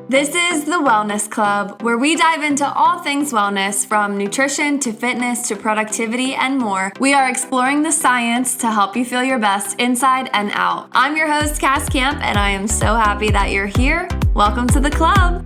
This is the Wellness Club, where we dive into all things wellness, from nutrition to fitness to productivity and more. We are exploring the science to help you feel your best inside and out. I'm your host, Cass Camp, and I am so happy that you're here. Welcome to the club.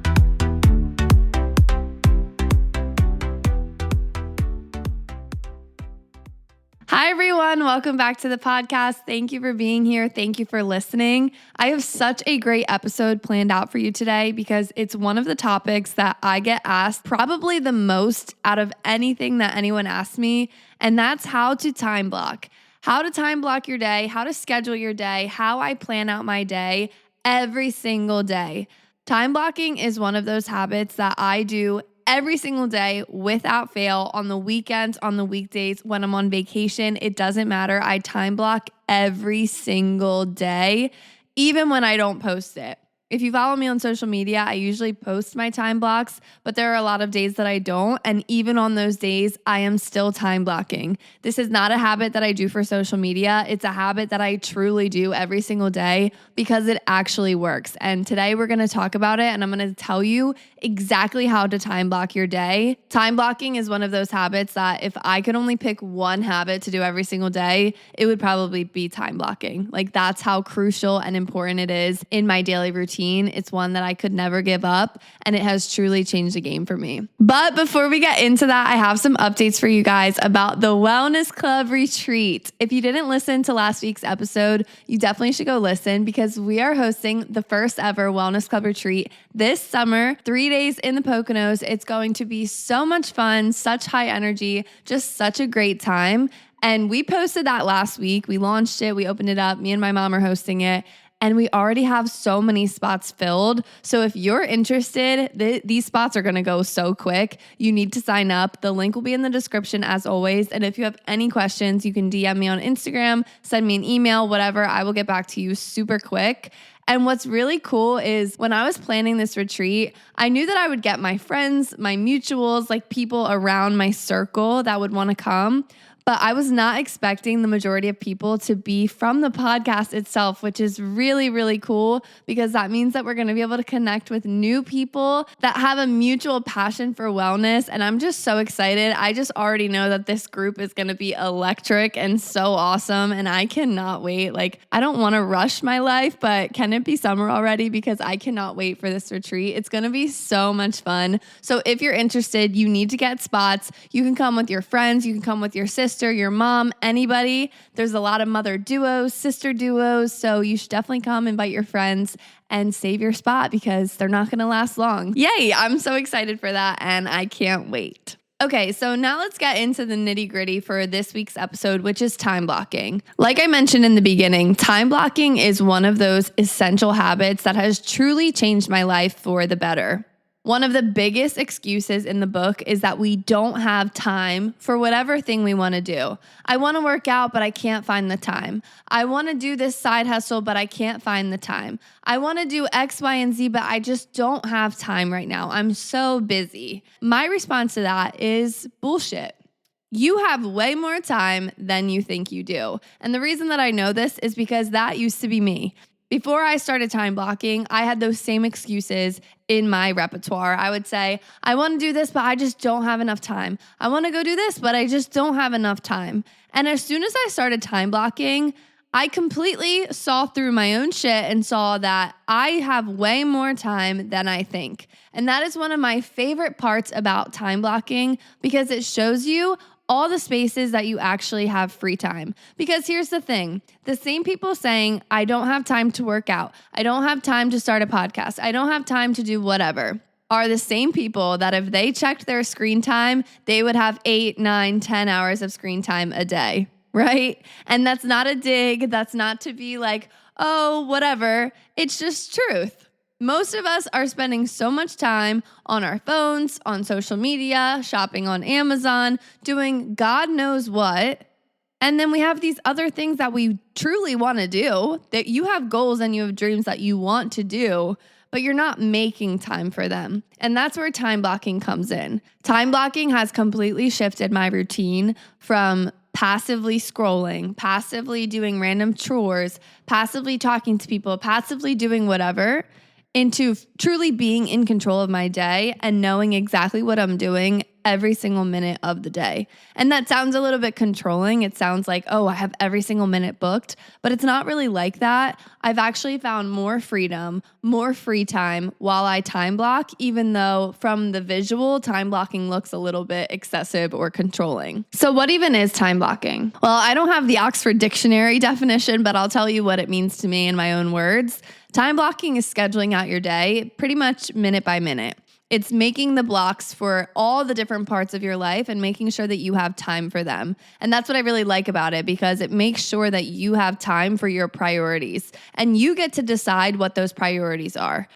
Hi, everyone. Welcome back to the podcast. Thank you for being here. Thank you for listening. I have such a great episode planned out for you today because it's one of the topics that I get asked probably the most out of anything that anyone asks me, and that's how to time block. How to time block your day, how to schedule your day, how I plan out my day every single day. Time blocking is one of those habits that I do every single day without fail, on the weekends, on the weekdays, when I'm on vacation. It doesn't matter. I time block every single day, even when I don't post it. If you follow me on social media, I usually post my time blocks, but there are a lot of days that I don't. And even on those days, I am still time blocking. This is not a habit that I do for social media. It's a habit that I truly do every single day because it actually works. And today we're going to talk about it, and I'm going to tell you exactly how to time block your day. Time blocking is one of those habits that if I could only pick one habit to do every single day, it would probably be time blocking. Like, that's how crucial and important it is in my daily routine. It's one that I could never give up, and it has truly changed the game for me. But before we get into that, I have some updates for you guys about the Wellness Club retreat. If you didn't listen to last week's episode, you definitely should go listen because we are hosting the first ever Wellness Club retreat this summer, 3 days in the Poconos. It's going to be so much fun, such high energy, just such a great time. And we posted that last week. We launched it. We opened it up. Me and my mom are hosting it. And we already have so many spots filled. So if you're interested, these spots are going to go so quick. You need to sign up. The link will be in the description as always. And if you have any questions, you can DM me on Instagram, send me an email, whatever. I will get back to you super quick. And what's really cool is when I was planning this retreat, I knew that I would get my friends, my mutuals, like people around my circle that would want to come. But I was not expecting the majority of people to be from the podcast itself, which is really, really cool because that means that we're going to be able to connect with new people that have a mutual passion for wellness. And I'm just so excited. I just already know that this group is going to be electric and so awesome. And I cannot wait. Like, I don't want to rush my life, but can it be summer already? Because I cannot wait for this retreat. It's going to be so much fun. So if you're interested, you need to get spots. You can come with your friends. You can come with your sister, your mom, anybody. There's a lot of mother duos, sister duos. So you should definitely come, invite your friends, and save your spot because they're not going to last long. Yay. I'm so excited for that. And I can't wait. Okay, so now let's get into the nitty-gritty for this week's episode, which is time blocking. Like I mentioned in the beginning, time blocking is one of those essential habits that has truly changed my life for the better. One of the biggest excuses in the book is that we don't have time for whatever thing we want to do. I want to work out, but I can't find the time. I want to do this side hustle, but I can't find the time. I want to do X, Y, and Z, but I just don't have time right now. I'm so busy. My response to that is bullshit. You have way more time than you think you do. And the reason that I know this is because that used to be me. Before I started time blocking, I had those same excuses in my repertoire. I would say, I want to do this, but I just don't have enough time. I want to go do this, but I just don't have enough time. And as soon as I started time blocking, I completely saw through my own shit and saw that I have way more time than I think. And that is one of my favorite parts about time blocking because it shows you all the spaces that you actually have free time. Because here's the thing, the same people saying, I don't have time to work out, I don't have time to start a podcast, I don't have time to do whatever, are the same people that if they checked their screen time, they would have 8, 9, 10 hours of screen time a day, right? And that's not a dig, that's not to be like, oh, whatever, it's just truth. Most of us are spending so much time on our phones, on social media, shopping on Amazon, doing God knows what. And then we have these other things that we truly want to do, that you have goals and you have dreams that you want to do, but you're not making time for them. And that's where time blocking comes in. Time blocking has completely shifted my routine from passively scrolling, passively doing random chores, passively talking to people, passively doing whatever, into truly being in control of my day and knowing exactly what I'm doing every single minute of the day. And that sounds a little bit controlling. It sounds like, oh, I have every single minute booked, but it's not really like that. I've actually found more freedom, more free time while I time block, even though from the visual, time blocking looks a little bit excessive or controlling. So what even is time blocking? Well, I don't have the Oxford Dictionary definition, but I'll tell you what it means to me in my own words. Time blocking is scheduling out your day pretty much minute by minute. It's making the blocks for all the different parts of your life and making sure that you have time for them. And that's what I really like about it, because it makes sure that you have time for your priorities and you get to decide what those priorities are.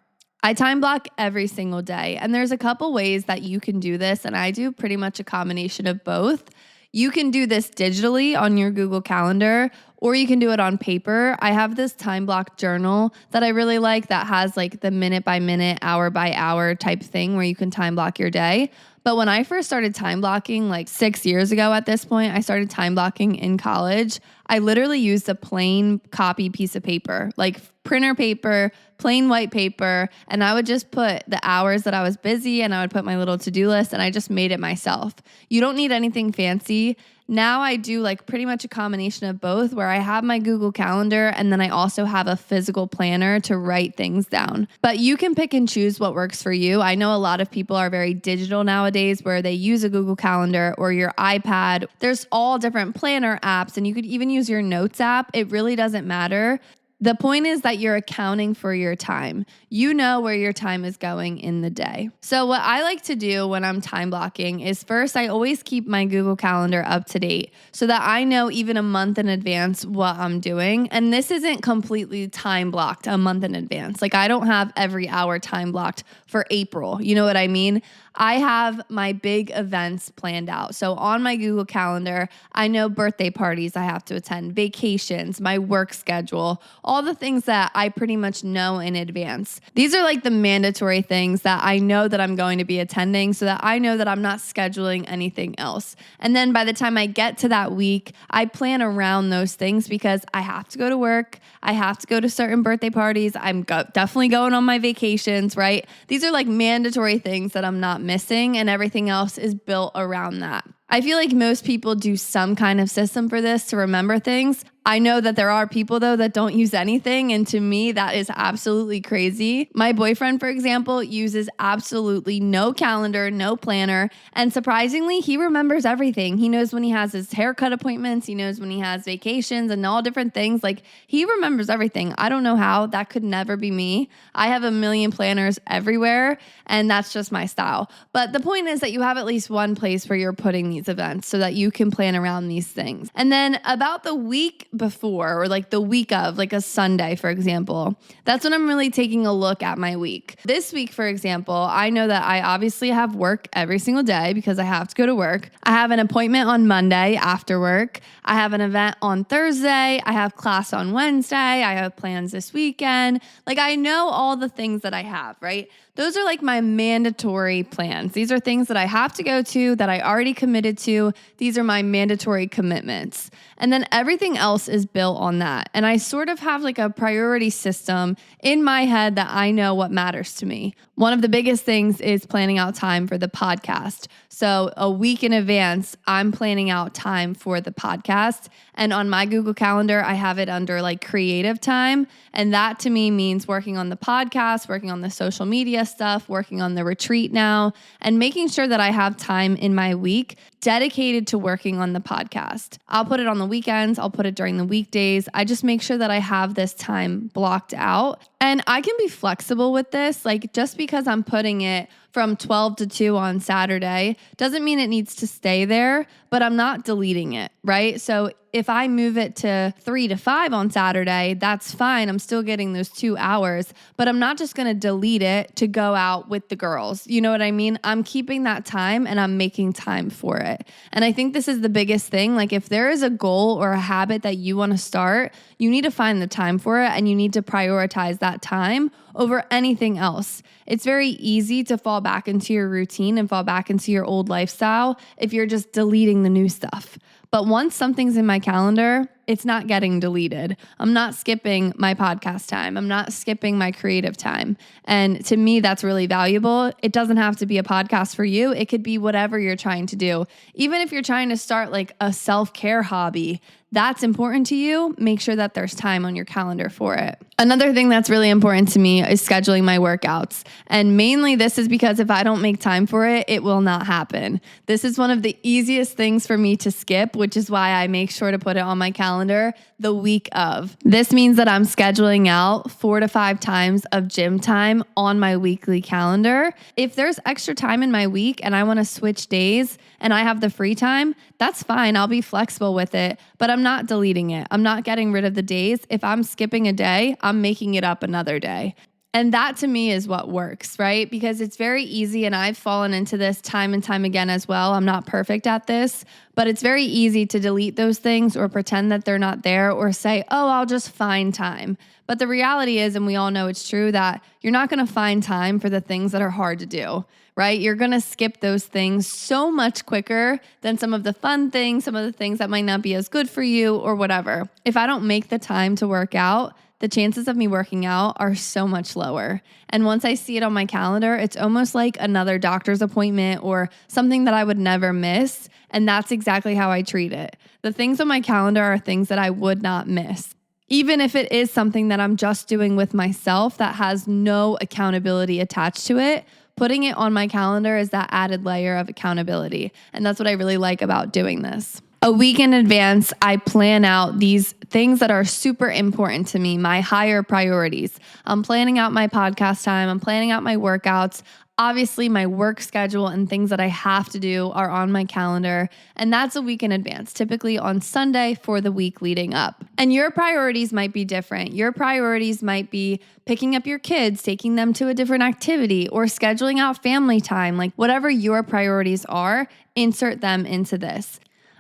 I time block every single day, and there's a couple ways that you can do this, and I do pretty much a combination of both. You can do this digitally on your Google Calendar, or you can do it on paper. I have this time block journal that I really like that has like the minute by minute, hour by hour type thing where you can time block your day. But when I first started time blocking, like 6 years ago at this point, I started time blocking in college. I literally used a plain copy piece of paper, like printer paper, plain white paper, and I would just put the hours that I was busy and I would put my little to-do list and I just made it myself. You don't need anything fancy. Now I do like pretty much a combination of both, where I have my Google Calendar and then I also have a physical planner to write things down. But you can pick and choose what works for you. I know a lot of people are very digital nowadays where they use a Google Calendar or your iPad. There's all different planner apps, and you could even use your notes app. It really doesn't matter. The point is that you're accounting for your time. You know where your time is going in the day. So what I like to do when I'm time blocking is first, I always keep my Google Calendar up to date so that I know even a month in advance what I'm doing. And this isn't completely time blocked a month in advance. Like I don't have every hour time blocked for April. You know what I mean? I have my big events planned out. So on my Google Calendar, I know birthday parties I have to attend, vacations, my work schedule, all the things that I pretty much know in advance. These are like the mandatory things that I know that I'm going to be attending so that I know that I'm not scheduling anything else. And then by the time I get to that week, I plan around those things because I have to go to work. I have to go to certain birthday parties. I'm definitely going on my vacations, right? These are like mandatory things that I'm not missing, and everything else is built around that. I feel like most people do some kind of system for this to remember things. I know that there are people, though, that don't use anything. And to me, that is absolutely crazy. My boyfriend, for example, uses absolutely no calendar, no planner. And surprisingly, he remembers everything. He knows when he has his haircut appointments. He knows when he has vacations and all different things. Like, he remembers everything. I don't know how. That could never be me. I have a million planners everywhere, and that's just my style. But the point is that you have at least one place where you're putting these events so that you can plan around these things. And then about the week before, or like the week of, like a Sunday, for example, that's when I'm really taking a look at my week. This week, for example, I know that I obviously have work every single day because I have to go to work. I have an appointment on Monday after work. I have an event on Thursday. I have class on Wednesday. I have plans this weekend. Like, I know all the things that I have, right? Those are like my mandatory plans. These are things that I have to go to, that I already committed to. These are my mandatory commitments. And then everything else is built on that. And I sort of have like a priority system in my head that I know what matters to me. One of the biggest things is planning out time for the podcast. So a week in advance, I'm planning out time for the podcast. And on my Google Calendar, I have it under like creative time. And that to me means working on the podcast, working on the social media stuff, working on the retreat now, and making sure that I have time in my week dedicated to working on the podcast. I'll put it on the weekends. I'll put it during the weekdays. I just make sure that I have this time blocked out. And I can be flexible with this. Like, just because I'm putting it from 12 to 2 on Saturday doesn't mean it needs to stay there, but I'm not deleting it, right? So if I move it to 3 to 5 on Saturday, that's fine. I'm still getting those 2 hours, but I'm not just going to delete it to go out with the girls. You know what I mean? I'm keeping that time and I'm making time for it. And I think this is the biggest thing. Like, if there is a goal or a habit that you want to start, you need to find the time for it, and you need to prioritize that time over anything else. It's very easy to fall back into your routine and fall back into your old lifestyle if you're just deleting the new stuff. But once something's in my calendar, it's not getting deleted. I'm not skipping my podcast time. I'm not skipping my creative time. And to me, that's really valuable. It doesn't have to be a podcast for you. It could be whatever you're trying to do. Even if you're trying to start like a self-care hobby, that's important to you, make sure that there's time on your calendar for it. Another thing that's really important to me is scheduling my workouts. And mainly this is because if I don't make time for it, it will not happen. This is one of the easiest things for me to skip, which is why I make sure to put it on my calendar the week of. This means that I'm scheduling out 4 to 5 times of gym time on my weekly calendar. If there's extra time in my week and I want to switch days and I have the free time, that's fine. I'll be flexible with it, but I'm not deleting it. I'm not getting rid of the days. If I'm skipping a day, I'm making it up another day. And that to me is what works, right? Because it's very easy, and I've fallen into this time and time again as well. I'm not perfect at this, but it's very easy to delete those things or pretend that they're not there or say, oh, I'll just find time. But the reality is, and we all know it's true, that you're not going to find time for the things that are hard to do, right? You're going to skip those things so much quicker than some of the fun things, some of the things that might not be as good for you or whatever. If I don't make the time to work out, the chances of me working out are so much lower. And once I see it on my calendar, it's almost like another doctor's appointment or something that I would never miss. And that's exactly how I treat it. The things on my calendar are things that I would not miss. Even if it is something that I'm just doing with myself that has no accountability attached to it, putting it on my calendar is that added layer of accountability. And that's what I really like about doing this. A week in advance, I plan out these things that are super important to me, my higher priorities. I'm planning out my podcast time. I'm planning out my workouts. Obviously, my work schedule and things that I have to do are on my calendar, and that's a week in advance, typically on Sunday for the week leading up. And your priorities might be different. Your priorities might be picking up your kids, taking them to a different activity, or scheduling out family time. Like whatever your priorities are, insert them into this.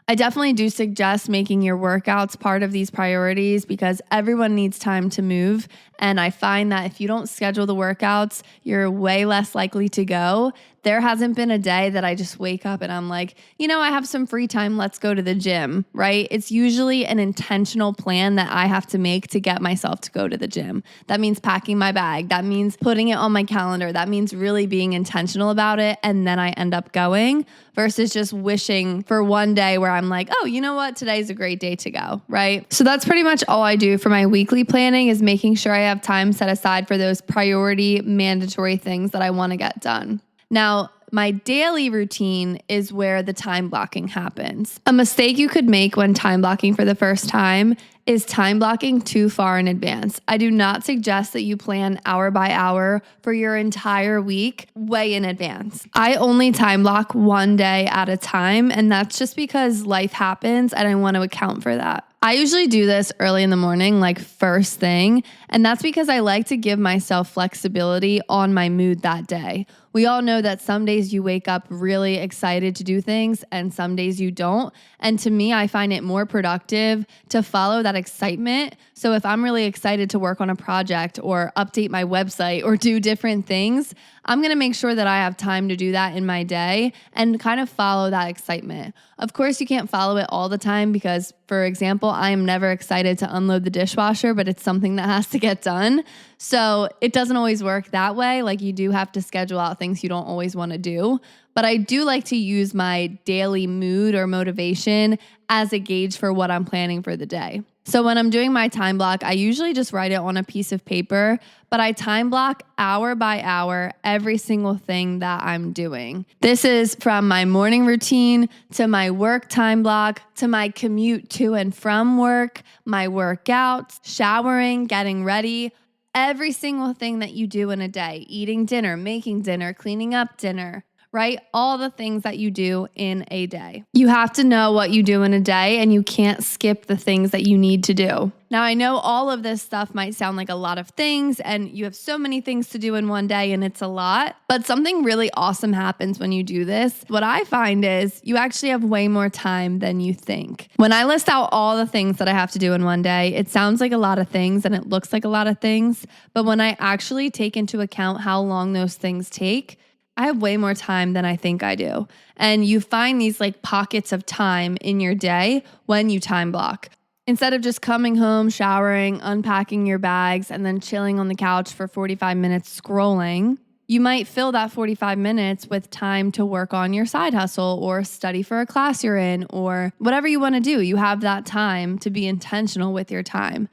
I definitely do suggest making your workouts part of these priorities because everyone needs time to move. And I find that if you don't schedule the workouts, you're way less likely to go. There hasn't been a day that I just wake up and I'm like, I have some free time, let's go to the gym, right? It's usually an intentional plan that I have to make to get myself to go to the gym. That means packing my bag. That means putting it on my calendar. That means really being intentional about it. And then I end up going versus just wishing for one day where I'm like, oh, you know what? Today's a great day to go, right? So that's pretty much all I do for my weekly planning is making sure I have time set aside for those priority mandatory things that I want to get done. Now, my daily routine is where the time blocking happens. A mistake you could make when time blocking for the first time is time blocking too far in advance. I do not suggest that you plan hour by hour for your entire week way in advance. I only time block one day at a time, and that's just because life happens and I want to account for that. I usually do this early in the morning, like first thing, and that's because I like to give myself flexibility on my mood that day. We all know that some days you wake up really excited to do things and some days you don't. And to me, I find it more productive to follow that excitement. So if I'm really excited to work on a project or update my website or do different things, I'm going to make sure that I have time to do that in my day and kind of follow that excitement. Of course, you can't follow it all the time because, for example, I am never excited to unload the dishwasher, but it's something that has to get done. So it doesn't always work that way. Like you do have to schedule out things you don't always want to do. But I do like to use my daily mood or motivation as a gauge for what I'm planning for the day. So when I'm doing my time block, I usually just write it on a piece of paper, but I time block hour by hour every single thing that I'm doing. This is from my morning routine to my work time block to my commute to and from work, my workouts, showering, getting ready. Every single thing that you do in a day, eating dinner, making dinner, cleaning up dinner, right? All the things that you do in a day. You have to know what you do in a day and you can't skip the things that you need to do. Now, I know all of this stuff might sound like a lot of things and you have so many things to do in one day and it's a lot, but something really awesome happens when you do this. What I find is you actually have way more time than you think. When I list out all the things that I have to do in one day, it sounds like a lot of things and it looks like a lot of things, but when I actually take into account how long those things take, I have way more time than I think I do. And you find these like pockets of time in your day when you time block. Instead of just coming home, showering, unpacking your bags, and then chilling on the couch for 45 minutes scrolling, you might fill that 45 minutes with time to work on your side hustle or study for a class you're in or whatever you want to do. You have that time to be intentional with your time.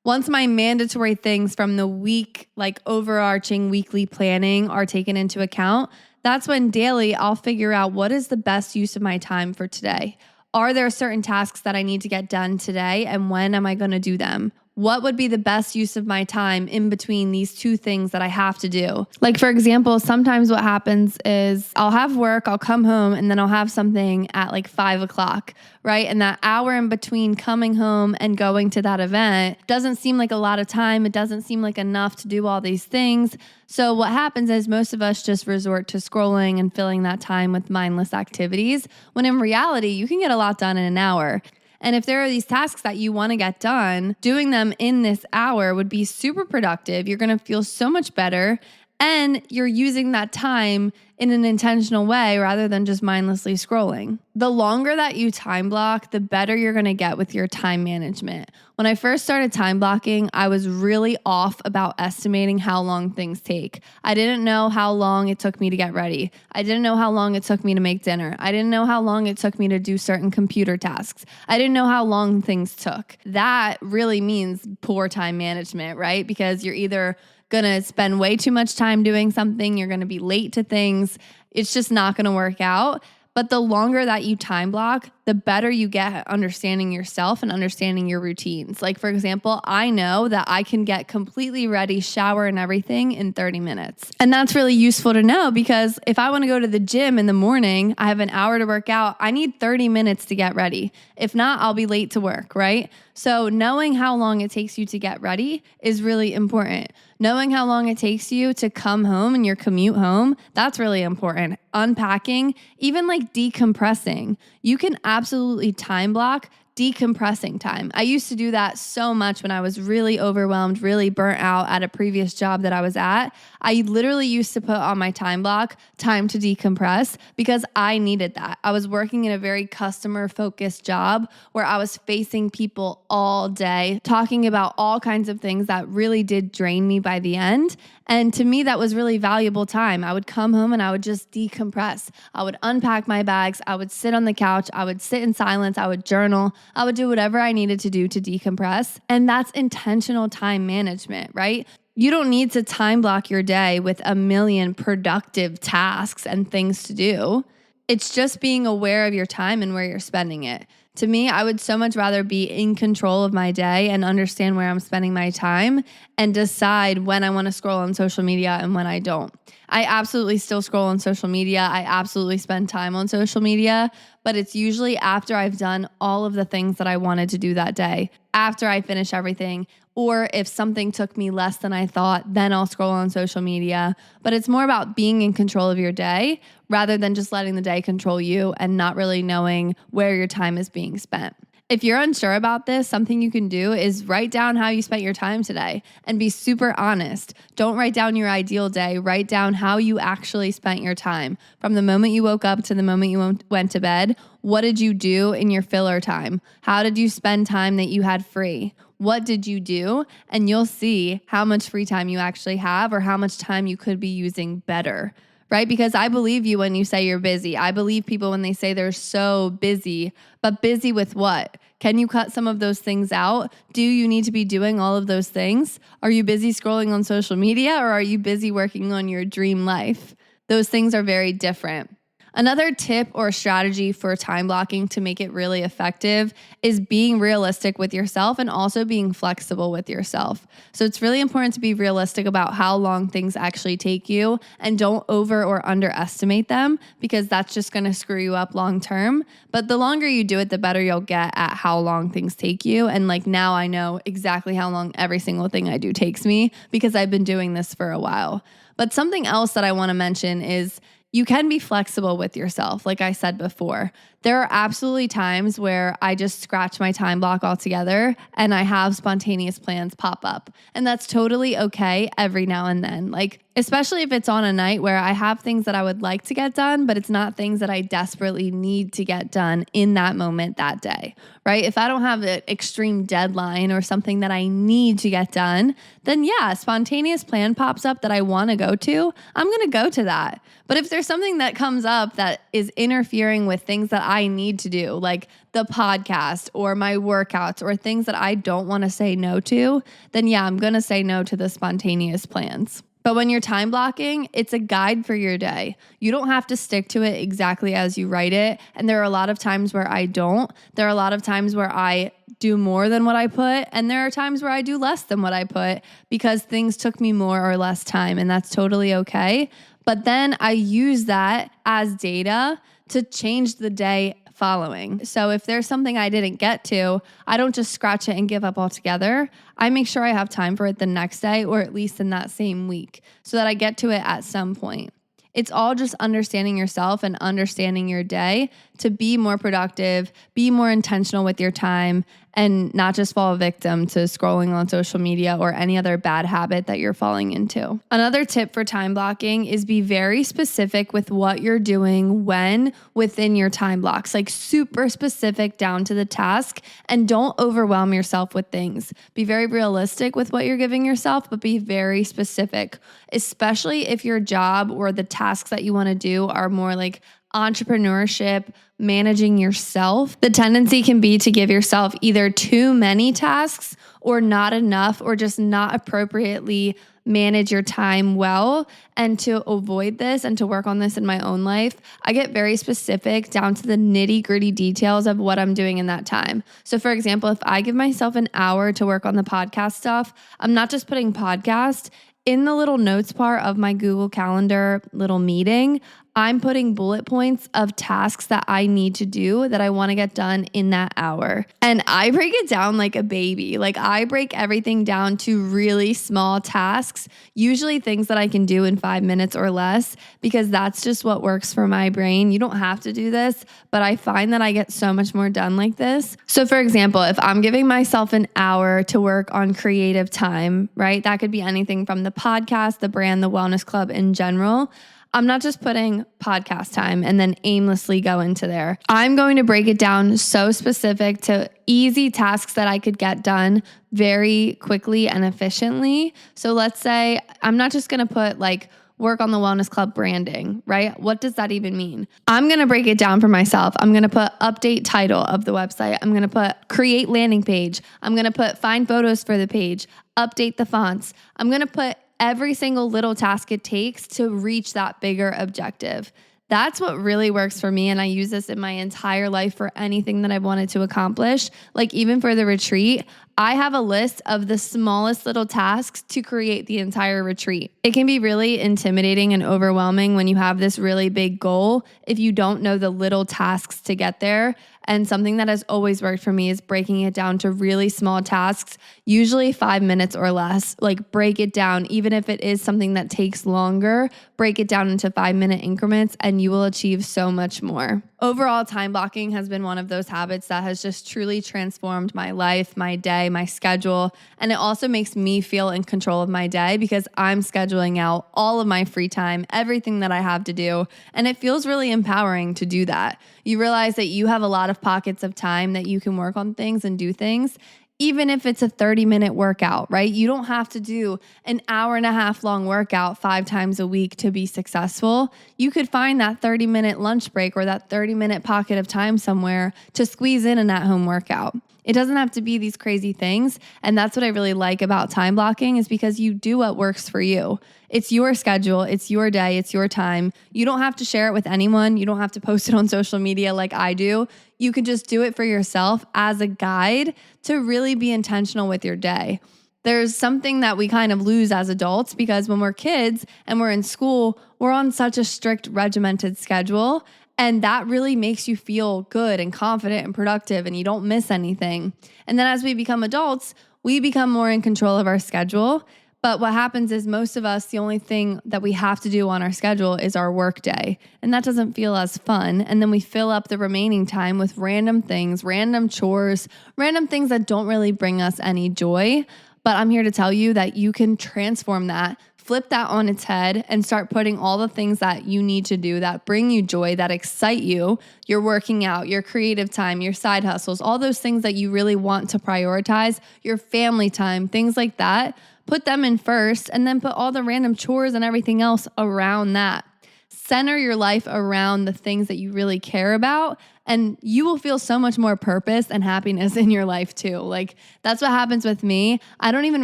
Once my mandatory things from the week, like overarching weekly planning, are taken into account, that's when daily I'll figure out what is the best use of my time for today. Are there certain tasks that I need to get done today, and when am I going to do them? What would be the best use of my time in between these two things that I have to do? Like, for example, sometimes what happens is I'll have work, I'll come home, and then I'll have something at like 5 o'clock, right? And that hour in between coming home and going to that event doesn't seem like a lot of time. It doesn't seem like enough to do all these things. So what happens is most of us just resort to scrolling and filling that time with mindless activities, when in reality, you can get a lot done in an hour. And if there are these tasks that you want to get done, doing them in this hour would be super productive. You're going to feel so much better. And you're using that time in an intentional way rather than just mindlessly scrolling. The longer that you time block, the better you're going to get with your time management. When I first started time blocking, I was really off about estimating how long things take. I didn't know how long it took me to get ready. I didn't know how long it took me to make dinner. I didn't know how long it took me to do certain computer tasks. I didn't know how long things took. That really means poor time management, right? Because you're either going to spend way too much time doing something, you're going to be late to things. It's just not going to work out. But the longer that you time block, the better you get at understanding yourself and understanding your routines. Like, for example, I know that I can get completely ready, shower and everything in 30 minutes. And that's really useful to know, because if I want to go to the gym in the morning, I have an hour to work out, I need 30 minutes to get ready. If not, I'll be late to work, right? So knowing how long it takes you to get ready is really important. Knowing how long it takes you to come home and your commute home, that's really important. Unpacking, even like decompressing. You can absolutely time block decompressing time. I used to do that so much when I was really overwhelmed, really burnt out at a previous job that I was at. I literally used to put on my time block, time to decompress, because I needed that. I was working in a very customer-focused job where I was facing people all day, talking about all kinds of things that really did drain me by the end. And to me, that was really valuable time. I would come home and I would just decompress. I would unpack my bags. I would sit on the couch. I would sit in silence. I would journal. I would do whatever I needed to do to decompress. And that's intentional time management, right? You don't need to time block your day with a million productive tasks and things to do. It's just being aware of your time and where you're spending it. To me, I would so much rather be in control of my day and understand where I'm spending my time and decide when I want to scroll on social media and when I don't. I absolutely still scroll on social media. I absolutely spend time on social media, but it's usually after I've done all of the things that I wanted to do that day, after I finish everything, or if something took me less than I thought, then I'll scroll on social media. But it's more about being in control of your day rather than just letting the day control you and not really knowing where your time is being spent. If you're unsure about this, something you can do is write down how you spent your time today and be super honest. Don't write down your ideal day. Write down how you actually spent your time. From the moment you woke up to the moment you went to bed, what did you do in your filler time? How did you spend time that you had free? What did you do? And you'll see how much free time you actually have or how much time you could be using better. Right? Because I believe you when you say you're busy. I believe people when they say they're so busy, but busy with what? Can you cut some of those things out? Do you need to be doing all of those things? Are you busy scrolling on social media, or are you busy working on your dream life? Those things are very different. Another tip or strategy for time blocking to make it really effective is being realistic with yourself and also being flexible with yourself. So it's really important to be realistic about how long things actually take you, and don't over or underestimate them, because that's just going to screw you up long term. But the longer you do it, the better you'll get at how long things take you. And like now I know exactly how long every single thing I do takes me because I've been doing this for a while. But something else that I want to mention is you can be flexible with yourself. Like I said before, there are absolutely times where I just scratch my time block altogether and I have spontaneous plans pop up. And that's totally okay every now and then. Like especially if it's on a night where I have things that I would like to get done, but it's not things that I desperately need to get done in that moment that day, right? If I don't have an extreme deadline or something that I need to get done, then yeah, a spontaneous plan pops up that I want to go to, I'm going to go to that. But if there's something that comes up that is interfering with things that I need to do, like the podcast or my workouts or things that I don't want to say no to, then yeah, I'm going to say no to the spontaneous plans. But when you're time blocking, it's a guide for your day. You don't have to stick to it exactly as you write it. And there are a lot of times where I don't. There are a lot of times where I do more than what I put. And there are times where I do less than what I put because things took me more or less time. And that's totally okay. But then I use that as data to change the day following. So if there's something I didn't get to, I don't just scratch it and give up altogether. I make sure I have time for it the next day or at least in that same week so that I get to it at some point. It's all just understanding yourself and understanding your day to be more productive, be more intentional with your time, and not just fall victim to scrolling on social media or any other bad habit that you're falling into. Another tip for time blocking is be very specific with what you're doing when within your time blocks, like super specific down to the task, and don't overwhelm yourself with things. Be very realistic with what you're giving yourself, but be very specific, especially if your job or the tasks that you want to do are more like entrepreneurship, managing yourself. The tendency can be to give yourself either too many tasks or not enough, or just not appropriately manage your time well. And to avoid this and to work on this in my own life, I get very specific down to the nitty-gritty details of what I'm doing in that time. So for example, if I give myself an hour to work on the podcast stuff, I'm not just putting podcast in the little notes part of my Google Calendar little meeting. I'm putting bullet points of tasks that I need to do that I want to get done in that hour. And I break it down like a baby. Like I break everything down to really small tasks, usually things that I can do in 5 minutes or less, because that's just what works for my brain. You don't have to do this, but I find that I get so much more done like this. So for example, if I'm giving myself an hour to work on creative time, right? That could be anything from the podcast, the brand, the wellness club in general. I'm not just putting podcast time and then aimlessly go into there. I'm going to break it down so specific to easy tasks that I could get done very quickly and efficiently. So let's say I'm not just going to put like work on the wellness club branding, right? What does that even mean? I'm going to break it down for myself. I'm going to put update title of the website. I'm going to put create landing page. I'm going to put find photos for the page, update the fonts. I'm going to put every single little task it takes to reach that bigger objective. That's what really works for me. And I use this in my entire life for anything that I've wanted to accomplish. Like even for the retreat, I have a list of the smallest little tasks to create the entire retreat. It can be really intimidating and overwhelming when you have this really big goal if you don't know the little tasks to get there. And something that has always worked for me is breaking it down to really small tasks, usually 5 minutes or less. Like break it down, even if it is something that takes longer, break it down into 5-minute increments and you will achieve so much more. Overall, time blocking has been one of those habits that has just truly transformed my life, my day, my schedule. And it also makes me feel in control of my day because I'm scheduling out all of my free time, everything that I have to do. And it feels really empowering to do that. You realize that you have a lot of pockets of time that you can work on things and do things. Even if it's a 30-minute workout, right? You don't have to do an hour and a half long workout 5 times a week to be successful. You could find that 30-minute lunch break or that 30-minute pocket of time somewhere to squeeze in an at-home workout. It doesn't have to be these crazy things. And that's what I really like about time blocking is because you do what works for you. It's your schedule. It's your day. It's your time. You don't have to share it with anyone. You don't have to post it on social media like I do. You can just do it for yourself as a guide to really be intentional with your day. There's something that we kind of lose as adults because when we're kids and we're in school, we're on such a strict regimented schedule. And that really makes you feel good and confident and productive and you don't miss anything. And then as we become adults, we become more in control of our schedule. But what happens is most of us, the only thing that we have to do on our schedule is our work day. And that doesn't feel as fun. And then we fill up the remaining time with random things, random chores, random things that don't really bring us any joy. But I'm here to tell you that you can transform that, flip that on its head, and start putting all the things that you need to do that bring you joy, that excite you, your working out, your creative time, your side hustles, all those things that you really want to prioritize, your family time, things like that. Put them in first, and then put all the random chores and everything else around that. Center your life around the things that you really care about, and you will feel so much more purpose and happiness in your life too. Like, that's what happens with me. I don't even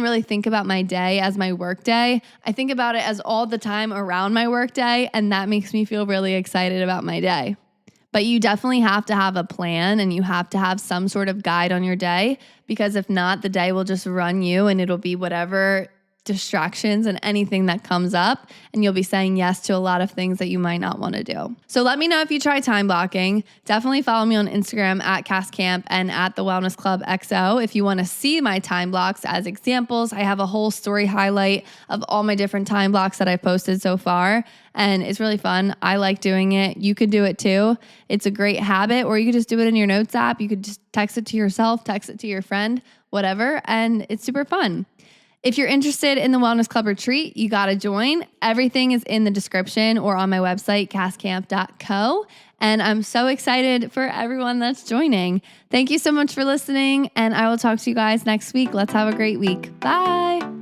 really think about my day as my work day. I think about it as all the time around my work day, and that makes me feel really excited about my day. But you definitely have to have a plan, and you have to have some sort of guide on your day, because if not, the day will just run you, and it'll be whatever distractions and anything that comes up, and you'll be saying yes to a lot of things that you might not want to do. So let me know if you try time blocking. Definitely follow me on Instagram at CassCamp and at the Wellness Club XO if you want to see my time blocks as examples. I have a whole story highlight of all my different time blocks that I've posted so far, and it's really fun. I like doing it. You could do it too. It's a great habit, or you could just do it in your notes app. You could just text it to yourself, text it to your friend, whatever, and it's super fun. If you're interested in the Wellness Club retreat, you got to join. Everything is in the description or on my website, casscamp.co. And I'm so excited for everyone that's joining. Thank you so much for listening, and I will talk to you guys next week. Let's have a great week. Bye.